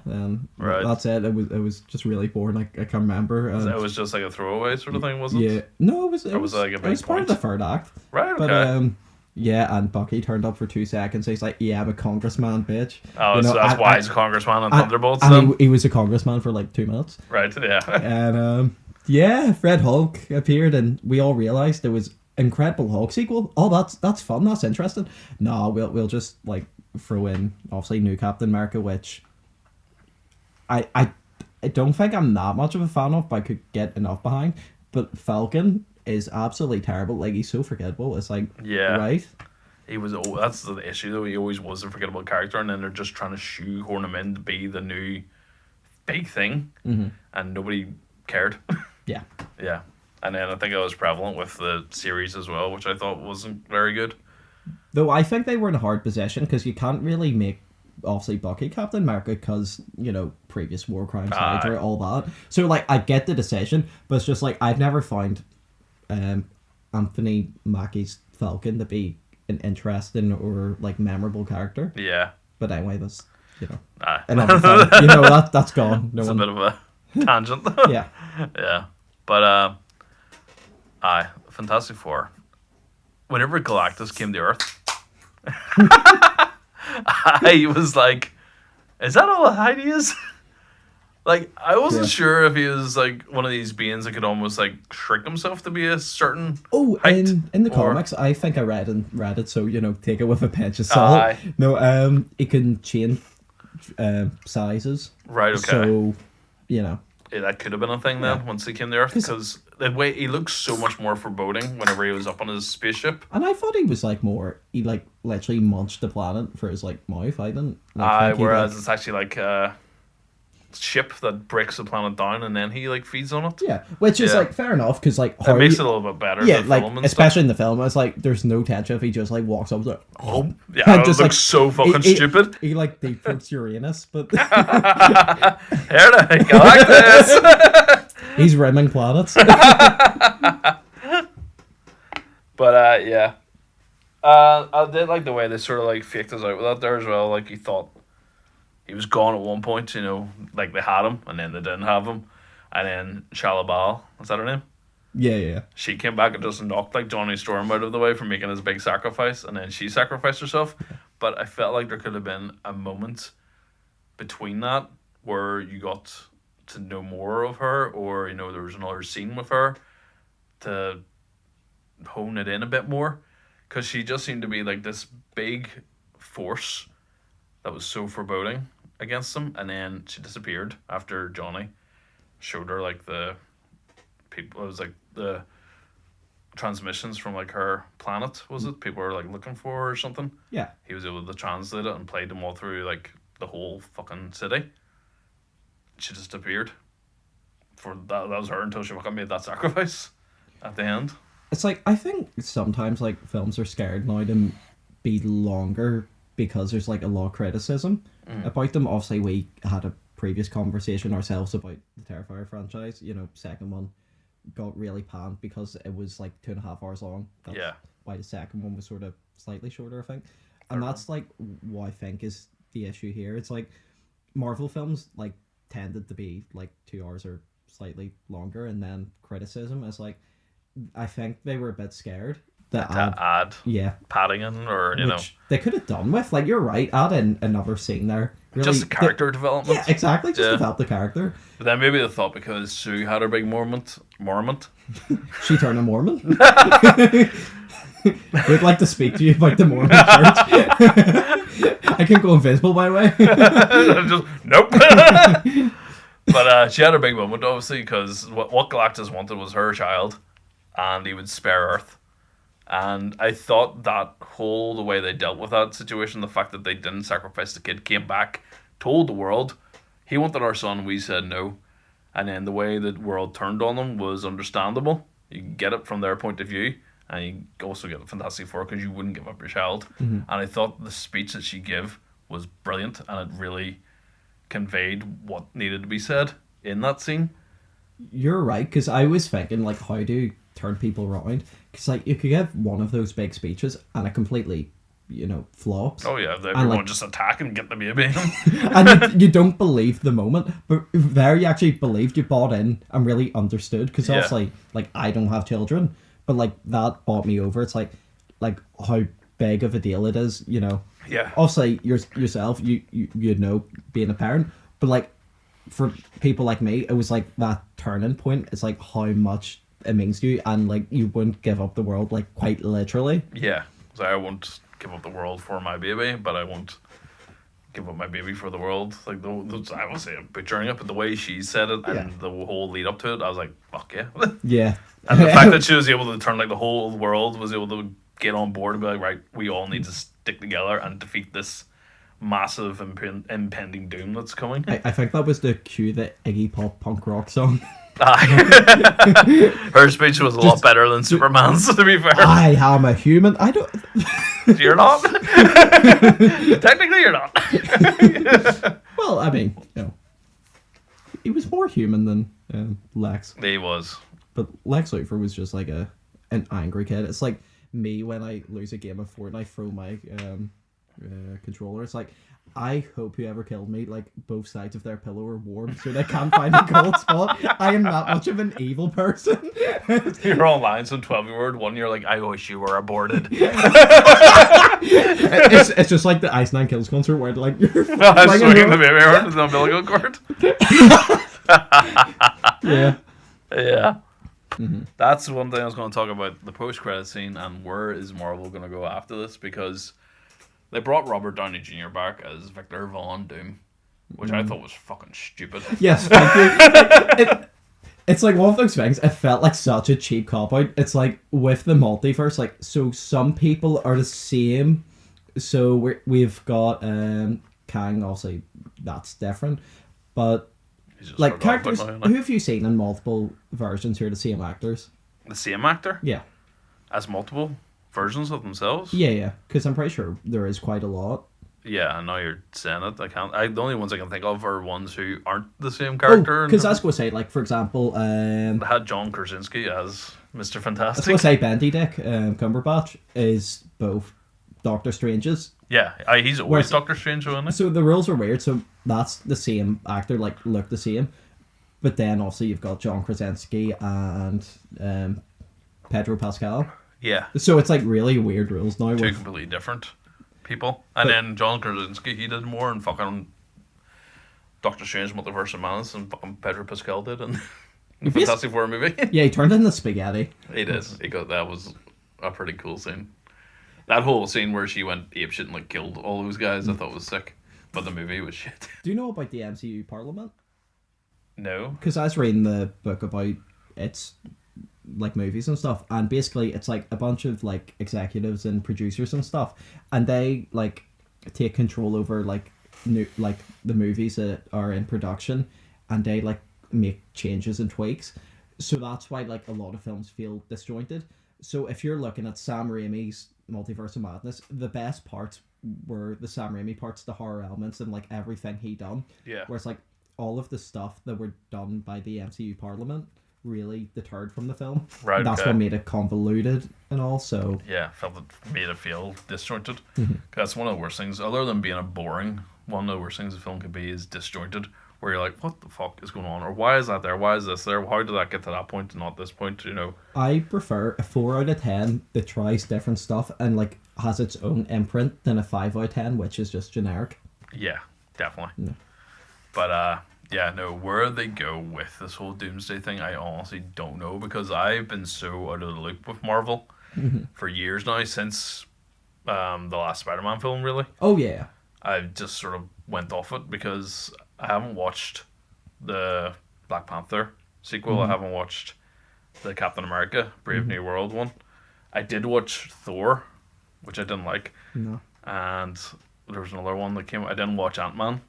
S1: right.
S2: That's it. It was just really boring. I can't remember.
S1: It was just like a throwaway sort of thing, was it?
S2: Yeah. No, it was
S1: like a big
S2: it was part of the third act.
S1: Right. Okay.
S2: But yeah, and Bucky turned up for 2 seconds. So he's like, "Yeah, I'm a congressman, bitch."
S1: Oh, so that's why he's a congressman on Thunderbolts.
S2: And he was a congressman for like 2 minutes.
S1: Right. Yeah.
S2: And yeah, Red Hulk appeared, and we all realized there was Incredible Hulk sequel. Oh, that's fun. That's interesting. No, we'll just like throw in obviously new Captain America, which I don't think I'm that much of a fan of, but I could get enough behind. But Falcon is absolutely terrible. Like, he's so forgettable. It's like, right?
S1: He was. That's the issue though. He always was a forgettable character, and then they're just trying to shoehorn him in to be the new big thing, and nobody cared.
S2: Yeah.
S1: Yeah. And then I think it was prevalent with the series as well, which I thought wasn't very good.
S2: Though I think they were in a hard position because you can't really make obviously Bucky Captain America because, you know, previous war crimes, Hydra, all that. So like I get the decision, but it's just like I've never found Anthony Mackie's Falcon to be an interesting or like memorable character.
S1: Yeah.
S2: But anyway, that's, you know, another thing. You know, that's gone.
S1: It's a bit of a tangent.
S2: Yeah.
S1: Yeah. But Fantastic Four. Whenever Galactus came to Earth, I was like, is that all Heidi is? Like, I wasn't sure if he was like one of these beings that could almost like shrink himself to be a certain height.
S2: In the comics, I think I read it, so, you know, take it with a pinch of salt. No, it can change sizes.
S1: Right, okay.
S2: So, you know.
S1: Yeah, that could have been a thing then once he came to Earth, because the way he looks so much more foreboding whenever he was up on his spaceship.
S2: And I thought he was like he like literally munched the planet for his like mouth. I didn't. Like,
S1: whereas it's actually like a ship that breaks the planet down and then he like feeds on it.
S2: Yeah, which is like fair enough because like
S1: it makes it a little bit better.
S2: Yeah, like especially in the film, it's like there's no tension if he just like walks up like
S1: yeah, it just looks so fucking stupid.
S2: He like deep throats Uranus, but
S1: here they go like this.
S2: He's rimming planets.
S1: But yeah, I did like the way they sort of like faked us out with that there as well. Like, he thought he was gone at one point, you know, like they had him and then they didn't have him, and then Shalabal, is that her name?
S2: Yeah.
S1: She came back and just knocked like Johnny Storm out of the way for making his big sacrifice, and then she sacrificed herself. But I felt like there could have been a moment between that where you got to know more of her, or, you know, there was another scene with her to hone it in a bit more, because she just seemed to be like this big force that was so foreboding against them, and then she disappeared after Johnny showed her like the people. It was like the transmissions from like her planet, was it? People were like looking for her or something.
S2: Yeah.
S1: He was able to translate it and played them all through like the whole fucking city. She disappeared. For that was her until she fucking made that sacrifice at the end.
S2: It's like, I think sometimes like films are scared now to be longer because there's like a lot of criticism about them. Obviously, we had a previous conversation ourselves about the Terrifier franchise. You know, second one got really panned because it was like 2.5 hours long. That's why the second one was sort of slightly shorter, I think. And that's like what I think is the issue here. It's like Marvel films like tended to be like 2 hours or slightly longer, and then criticism is like, I think they were a bit scared to add
S1: padding in, or you know,
S2: they could have done with, like, you're right, add in another scene there, really,
S1: just the character development.
S2: Yeah, exactly, just develop the character.
S1: But then maybe they thought because Sue had her big Mormon
S2: she turned a Mormon. We'd like to speak to you about the Mormon church. I can go invisible, by the way.
S1: Just nope. But she had her big moment, obviously, because what Galactus wanted was her child, and he would spare Earth. And I thought the way they dealt with that situation, the fact that they didn't sacrifice the kid, came back, told the world, he wanted our son, we said no. And then the way the world turned on them was understandable. You get it from their point of view, and you also get it Fantastic Four because you wouldn't give up your child.
S2: Mm-hmm.
S1: And I thought the speech that she gave was brilliant, and it really conveyed what needed to be said in that scene.
S2: You're right, because I was thinking, like, how do you turn people around? Because, like, you could give one of those big speeches and it completely, flops.
S1: Oh yeah, everyone just attack and get the baby.
S2: And you don't believe the moment, but there you actually believed, you bought in and really understood, because obviously, like, I don't have children, but, like, that bought me over. It's like how big of a deal it is,
S1: Yeah.
S2: Obviously, yourself, you know, being a parent, but, like, for people like me, it was like that turning point. It's like how much it means to you, and like you wouldn't give up the world, like quite literally.
S1: Yeah, so I won't give up the world for my baby, but I won't give up my baby for the world. Like I will say I'm picturing it, but the way she said it and the whole lead up to it, I was like, fuck yeah.
S2: Yeah.
S1: And the fact that she was able to turn, like, the whole world was able to get on board and be like, right, we all need to stick together and defeat this massive impending doom that's coming.
S2: I think that was the cue, the Iggy Pop punk rock song.
S1: Her speech was a lot better than Superman's, to be fair.
S2: I am a human. I don't.
S1: You're not. Technically, you're not.
S2: Well, I mean, he was more human than Lex.
S1: He was.
S2: But Lex Luthor was just like an angry kid. It's like me when I lose a game of Fortnite, throw my controller. It's like, I hope whoever killed me, like, both sides of their pillow are warm so they can't find a cold spot. I am that much of an evil person.
S1: You're online, some 12-year-old one, you're like, I wish you were aborted.
S2: It's just like the Ice Nine Kills concert where, like, you're
S1: swinging the baby around with the umbilical cord.
S2: Yeah.
S1: Yeah. Mm-hmm. That's one thing I was going to talk about, the post-credit scene, and where is Marvel going to go after this, because they brought Robert Downey Jr. back as Victor Von Doom, which I thought was fucking stupid.
S2: Yes, thank you. It's like one of those things, it felt like such a cheap cop-out. It's like, with the multiverse, like, so some people are the same. So we've got Kang, obviously, that's different. But, like, characters, who have you seen in multiple versions who are the same actors?
S1: The same actor?
S2: Yeah.
S1: As multiple versions of themselves?
S2: Yeah, because I'm pretty sure there is quite a lot.
S1: Yeah, I know you're saying it. The only ones I can think of are ones who aren't the same character.
S2: Because I was going to say, like, for example,
S1: they had John Krasinski as Mr. Fantastic.
S2: I was going to say Benedict Cumberbatch is both Doctor Strange's.
S1: Yeah, he's always Doctor Strange, isn't he?
S2: So the rules are weird. So that's the same actor, like, look the same. But then also you've got John Krasinski and Pedro Pascal.
S1: Yeah.
S2: So it's like really weird rules now.
S1: Two completely different people. And then John Krasinski, he did more in fucking Doctor Strange Multiverse of Madness than fucking Pedro Pascal did in the Fantastic Four movie.
S2: Yeah, he turned into spaghetti.
S1: He did. That was a pretty cool scene. That whole scene where she went apeshit and, like, killed all those guys, I thought was sick. But the movie was shit.
S2: Do you know about the MCU Parliament?
S1: No.
S2: Because I was reading the book about its, like, movies and stuff, and basically it's like a bunch of, like, executives and producers and stuff, and they, like, take control over, like, the movies that are in production, and they, like, make changes and tweaks. So that's why, like, a lot of films feel disjointed. So if you're looking at Sam Raimi's Multiverse of Madness, the best parts were the Sam Raimi parts, the horror elements, and, like, everything he done.
S1: Yeah.
S2: Whereas, like, all of the stuff that were done by the MCU Parliament really deterred from the film.
S1: Right.
S2: That's what made it convoluted and all. So
S1: yeah, made it feel disjointed. That's one of the worst things. Other than being a boring, one of the worst things a film could be is disjointed, where you're like, what the fuck is going on? Or why is that there? Why is this there? How did that get to that point and not this point? You know.
S2: I prefer a 4 out of 10 that tries different stuff and, like, has its own imprint than a 5 out of 10 which is just generic.
S1: Yeah, definitely.
S2: Yeah.
S1: But yeah, no, where they go with this whole Doomsday thing, I honestly don't know, because I've been so out of the loop with Marvel for years now, since the last Spider-Man film, really.
S2: Oh, yeah.
S1: I've just sort of went off it because I haven't watched the Black Panther sequel. I haven't watched the Captain America Brave New World one. I did watch Thor, which I didn't like,
S2: No.
S1: and there was another one that came. I didn't watch Ant-Man,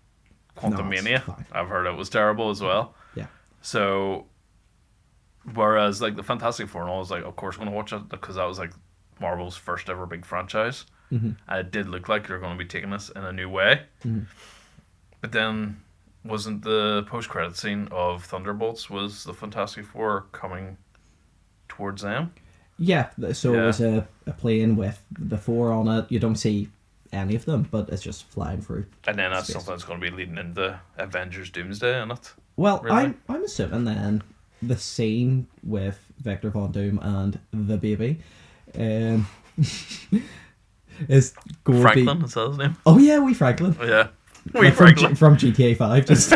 S2: No, it's
S1: Quantumania.
S2: fine.
S1: I've heard it was terrible as well.
S2: Yeah.
S1: So, whereas like the Fantastic Four, and I was like, of course, I'm gonna watch it because that was like Marvel's first ever big franchise,
S2: Mm-hmm.
S1: and it did look like they're going to be taking this in a new way.
S2: Mm-hmm.
S1: But then, wasn't the post-credit scene of Thunderbolts was the Fantastic Four coming towards them?
S2: Yeah, so
S1: Yeah.
S2: it was a plane with the four on it. You don't see any of them, but it's just flying through.
S1: And then that's
S2: Space.
S1: something that's going to be leading into Avengers Doomsday, isn't it?
S2: Well,
S1: Really?
S2: I'm assuming then the scene with Victor Von Doom and the baby is going
S1: Franklin,
S2: to be...
S1: is that his name?
S2: Oh yeah, wee Franklin.
S1: Yeah.
S2: Like from GTA 5. Just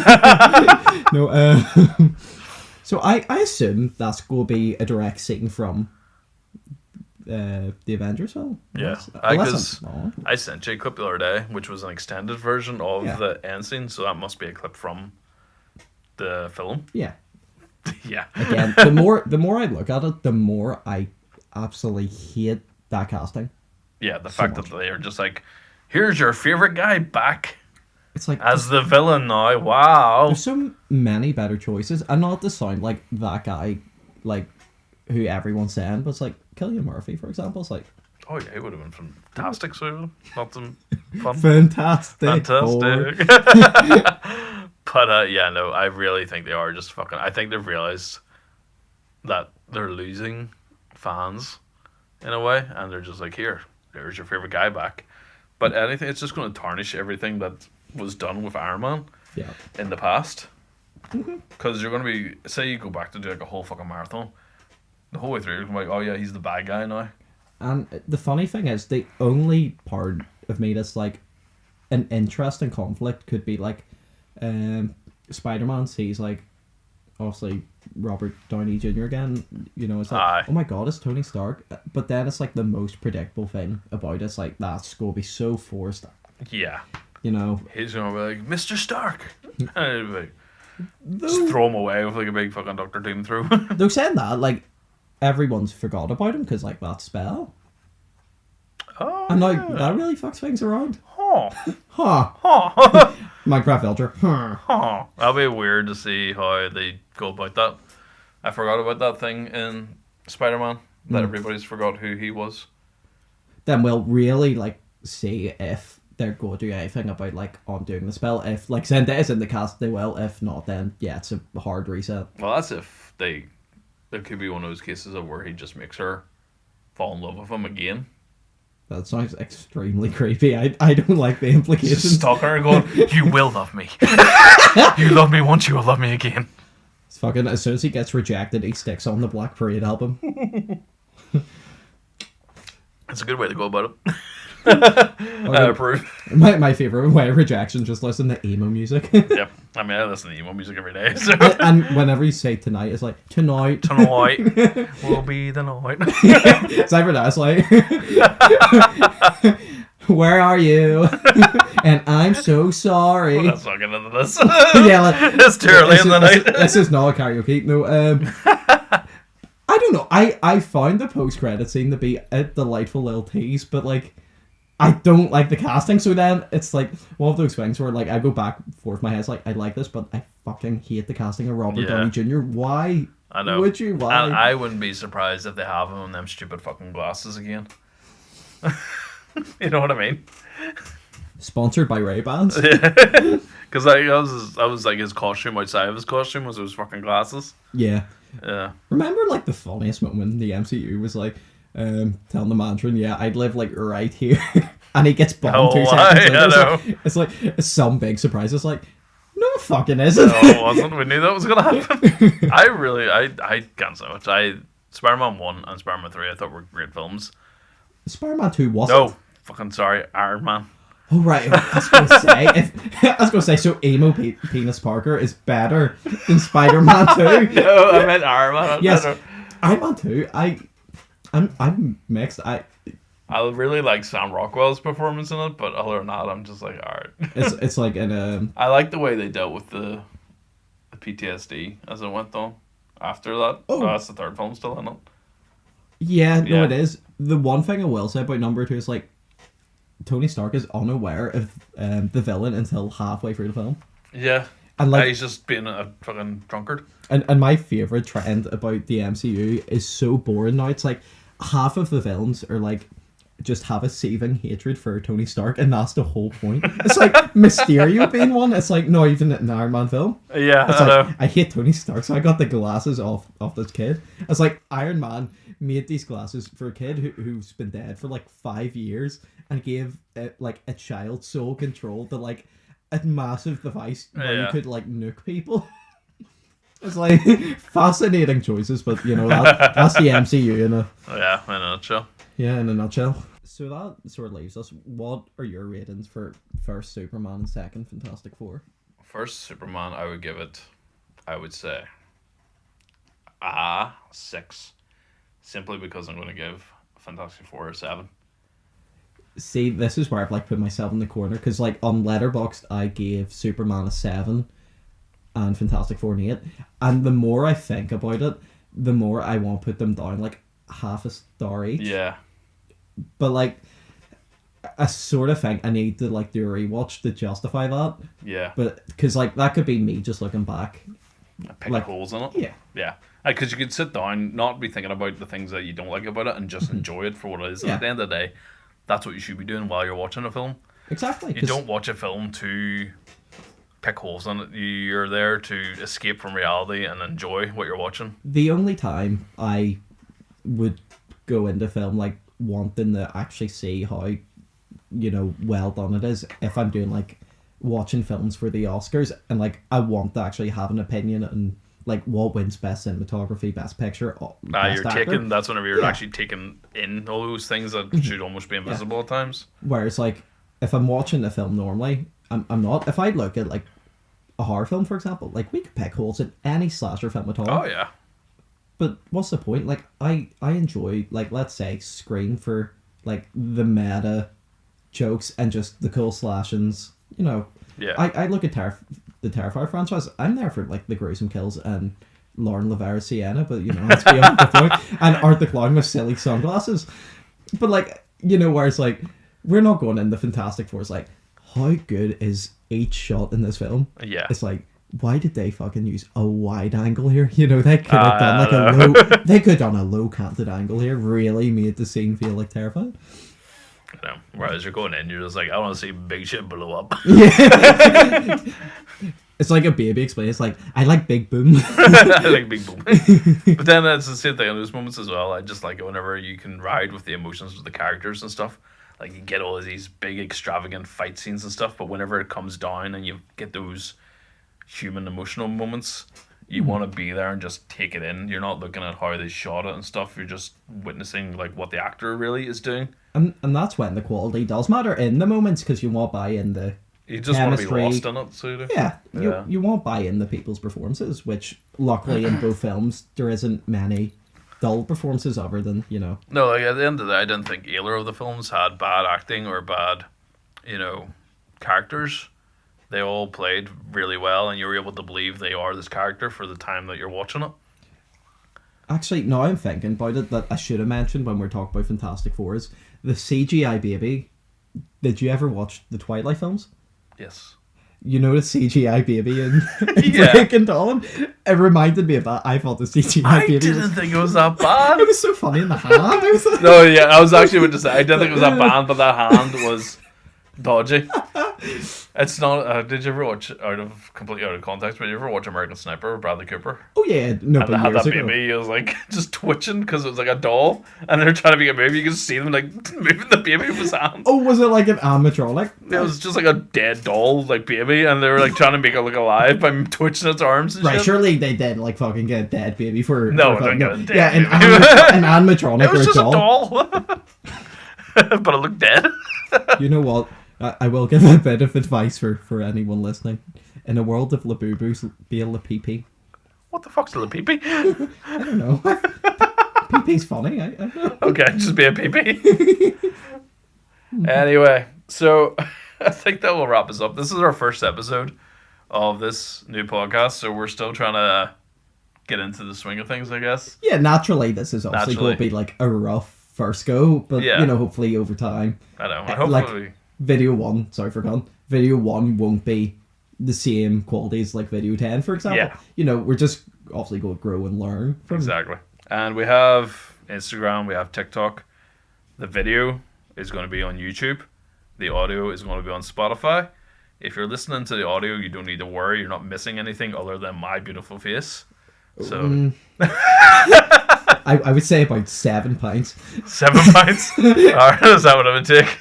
S2: no. So I assume that's going to be a direct scene from the Avengers film.
S1: Yeah.
S2: Unless I'm wrong.
S1: I sent you a clip the other day, which was an extended version of
S2: Yeah.
S1: the end scene, so that must be a clip from the film.
S2: Yeah.
S1: Yeah.
S2: Again, the more I look at it, the more I absolutely hate that casting.
S1: Yeah, the
S2: So
S1: fact
S2: much.
S1: that they are just like, here's your favorite guy back
S2: It's like
S1: as the villain now. Wow.
S2: there's so many better choices, and not to sound like that guy, like who everyone's saying, but it's like Cillian Murphy, for example. It's like
S1: Oh yeah, he would have been fantastic. So nothing fun.
S2: fantastic.
S1: Fantastic. But yeah, no, I really think they are just fucking. I think they've realized that they're losing fans in a way, and they're just like, there's your favorite guy back. But anything, it's just going to tarnish everything that was done with Iron Man
S2: Yeah.
S1: in the past. Because you're going to be, say you go back to do like a whole fucking marathon, the whole way through, you're going to be like, oh yeah, he's the bad guy now.
S2: And the funny thing is, the only part of me that's like an interesting conflict could be like Spider-Man sees like obviously Robert Downey Jr. again. You know, it's like,
S1: Aye.
S2: oh my god, it's Tony Stark. But then it's like the most predictable thing about it. It's like that's going to be so forced.
S1: Yeah.
S2: You know,
S1: He's going to be like, Mr. Stark. And it'd be like,
S2: though,
S1: just throw him away with like a big fucking Dr. Doom through.
S2: though saying that, like everyone's forgot about him because like that spell.
S1: Oh,
S2: And like
S1: yeah.
S2: that really fucks things around.
S1: Huh.
S2: Huh.
S1: Huh.
S2: Minecraft Elder. Huh.
S1: Huh. That'll be weird to see how they go about that. I forgot about that thing in Spider-Man. That everybody's forgot who he was.
S2: Then we'll really like see if they're going to do anything about like undoing the spell. If like Zendaya's in the cast, they will. If not, then yeah, it's a hard reset.
S1: Well, that's if they... It could be one of those cases of where he just makes her fall in love with him again.
S2: That sounds extremely creepy. I don't like the
S1: Just
S2: implications.
S1: stalking her going, you will love me. You love me once, you will love me again.
S2: It's fucking as soon as he gets rejected, he sticks on the Black Parade album.
S1: It's a good way to go about it. I approve.
S2: My favorite way of rejection, just listen to emo music.
S1: Yep. I mean, I listen to emo music every day. So.
S2: And whenever you say tonight, it's like tonight.
S1: Tonight will be the night.
S2: Cyber that's like, where are you? And I'm so sorry.
S1: Let's not get into this.
S2: Yeah, like,
S1: It's too early in the night.
S2: This is not a karaoke. No, I don't know. I found the post credit scene to be a delightful little tease, but like, I don't like the casting. So then it's like one of those things where like I go back and forth. My head's like, I like this, but I fucking hate the casting of Robert
S1: Yeah.
S2: Downey Jr. Why?
S1: I know.
S2: Would you? Why?
S1: And I wouldn't be surprised if they have him in them stupid fucking glasses again. You know what I mean?
S2: Sponsored by Ray-Bans.
S1: Because I was like his costume outside of his costume was those fucking glasses.
S2: Yeah.
S1: Yeah.
S2: Remember, like, the funniest moment in the MCU was, like, telling the Mandarin, yeah, I'd live, like, right here. And he gets bombed 2 seconds later.
S1: I know.
S2: It's like, it's some big surprise. It's like, no, it fucking isn't.
S1: No, it wasn't. We knew that was gonna happen. I can't say much. Spider-Man 1 and Spider-Man 3 I thought were great films.
S2: Spider-Man 2 wasn't.
S1: No, fucking sorry, Iron Man.
S2: Oh, right. I was going to say, so emo penis Parker is better than Spider-Man 2.
S1: No, I meant Iron Man.
S2: Yes. Iron Man 2, I'm mixed.
S1: I really like Sam Rockwell's performance in it, but other than that, I'm just like, alright.
S2: It's like in
S1: I like the way they dealt with the PTSD as it went on after that.
S2: Oh.
S1: That's the third film still in it.
S2: Yeah, no,
S1: Yeah.
S2: it is. The one thing I will say about number two is like Tony Stark is unaware of the villain until halfway through the film,
S1: Yeah.
S2: and like,
S1: He's just being a fucking drunkard.
S2: and my favorite trend about the MCU is so boring now. It's like half of the villains are like just have a seething hatred for Tony Stark, and that's the whole point. It's like Mysterio being one. It's like not even an Iron Man film.
S1: Yeah,
S2: It's
S1: I
S2: like
S1: know.
S2: I hate Tony Stark, so I got the glasses off this kid. It's like Iron Man made these glasses for a kid who's been dead for like 5 years, and gave like a child soul control to like a massive device where you
S1: Yeah.
S2: could like nuke people. It's like fascinating choices, but you know that's the MCU in a
S1: Yeah, in a nutshell.
S2: in a nutshell. So that sort of leaves us. What are your ratings for first Superman and second Fantastic Four?
S1: First Superman, I would say, 6. Simply because I'm going to give Fantastic Four a 7.
S2: See, this is where I've like put myself in the corner because like on Letterboxd I gave Superman a 7 and Fantastic Four an 8, and the more I think about it, the more I want to put them down like half a star each.
S1: Yeah.
S2: But like, I sort of think I need to like do a rewatch to justify that.
S1: Yeah.
S2: But because like that could be me just looking back.
S1: Pick
S2: like-
S1: holes in it.
S2: Yeah.
S1: Yeah. Because you could sit down, not be thinking about the things that you don't like about it, and just enjoy it for what it is.
S2: Yeah.
S1: At the end of the day, that's what you should be doing while you're watching a film.
S2: Exactly.
S1: You
S2: 'Cause
S1: don't watch a film to pick holes in it. You're there to escape from reality and enjoy what you're watching.
S2: the only time I would go into film like wanting to actually see how, you know, well done it is if I'm doing like watching films for the Oscars and like I want to actually have an opinion on like what wins best cinematography, best picture, or best
S1: You're
S2: actor.
S1: taking, that's whenever you're
S2: Yeah.
S1: actually taking in all those things that should almost be invisible at times.
S2: Whereas like if I'm watching a film normally, I'm not. If I look at like a horror film, for example, like we could pick holes in any slasher film at all.
S1: Oh, yeah.
S2: But what's the point? Like I enjoy like let's say Scream for like the meta jokes and just the cool slashings. You know,
S1: Yeah.
S2: I look at the Terrifier franchise. I'm there for like the gruesome kills and Lauren Lavera's Sienna, but you know that's beyond the point. And Art the Clown with silly sunglasses. But like you know, where it's like we're not going in the Fantastic Four. It's like how good is each shot in this film?
S1: Yeah.
S2: It's like, why did they fucking use a wide angle here? You know, they could have done like
S1: I
S2: a
S1: know.
S2: low. They could have done a low canted angle here. Really made the scene feel like terrifying.
S1: You know, whereas you're going in, you're just like, I want to see big shit blow up.
S2: It's like a baby explaining. It's like I like big boom.
S1: I like big boom. But then it's the same thing in those moments as well. I just like it whenever you can ride with the emotions of the characters and stuff. Like you get all of these big extravagant fight scenes and stuff, but whenever it comes down and you get those human emotional moments, you want to be there and just take it in. You're not looking at how they shot it and stuff. You're just witnessing like what the actor really is doing.
S2: and that's when the quality does matter in the moments because you want to buy in the
S1: You just want to be
S2: chemistry.
S1: lost in it, sort of.
S2: Yeah,
S1: Yeah.
S2: you won't buy in the people's performances, which luckily in both films there isn't many dull performances other than, you know.
S1: No, like at the end of the day, I didn't think either of the films had bad acting or bad, you know, characters. They all played really well, and you were able to believe they are this character for the time that you're watching it.
S2: Actually, now I'm thinking about it, that I should have mentioned when we're talking about Fantastic Four is the CGI baby. Did you ever watch the Twilight films?
S1: Yes.
S2: You know the CGI baby in
S1: Yeah.
S2: Breaking Dawn? It reminded me of that. I thought the CGI
S1: I
S2: baby
S1: didn't
S2: was...
S1: think it was that bad.
S2: It was so funny in the hand. I was like...
S1: No, yeah, I was actually about to say I didn't think it was that bad, but that hand was dodgy. It's not. Did you ever watch completely out of context? But you ever watch American Sniper with Bradley Cooper?
S2: Oh yeah, no,
S1: And they
S2: but
S1: had
S2: years
S1: that
S2: ago.
S1: baby. He was like just twitching because it was like a doll, and they're trying to make a movie. You can see them like moving the baby with his hand.
S2: Oh, was it like an animatronic?
S1: It was just like a dead doll, like baby, and they were like trying to make it look alive by twitching its arms and
S2: Right,
S1: shit.
S2: surely they did like fucking get a dead baby for...
S1: No,
S2: for
S1: they didn't get a dead
S2: yeah,
S1: baby.
S2: an animatronic
S1: It was
S2: or
S1: just
S2: a doll.
S1: a doll, but it looked dead.
S2: You know what? I will give a bit of advice for anyone listening. In a world of Labubu's, be a LaPee.
S1: What the fuck's a pee-pee?
S2: I don't know. Peepee's funny. I don't know.
S1: Okay, just be a pee-pee. Anyway, so I think that will wrap us up. This is our first episode of this new podcast, so we're still trying to get into the swing of things, I guess.
S2: Yeah, naturally, this is obviously going to be like a rough first go, but you know, hopefully over time.
S1: I know. Hopefully,
S2: like video 1. Sorry for gone. Video 1 won't be the same quality as like video 10, for example.
S1: Yeah.
S2: You know, we're just obviously going to grow and learn from
S1: exactly. And we have Instagram, we have TikTok. The video is going to be on YouTube. The audio is going to be on Spotify. If you're listening to the audio, you don't need to worry. You're not missing anything other than my beautiful face. So
S2: I would say about 7 pints.
S1: 7 pints? Alright, is that what I would take?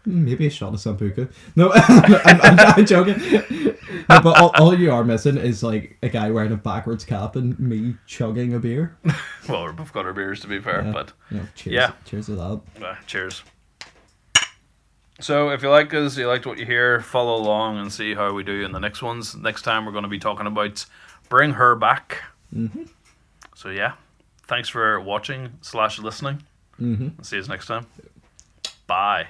S2: Maybe a shot of Sambuca. No, I'm joking. No, but all you are missing is like a guy wearing a backwards cap and me chugging a beer.
S1: Well, we've both got our beers, to be fair, but
S2: cheers. Cheers to that.
S1: Cheers. So if you like us, you liked what you hear, follow along and see how we do in the next ones. Next time we're going to be talking about Bring Her Back. Mm-hmm. So yeah, thanks for watching / listening. Mm-hmm. See you next time. Bye.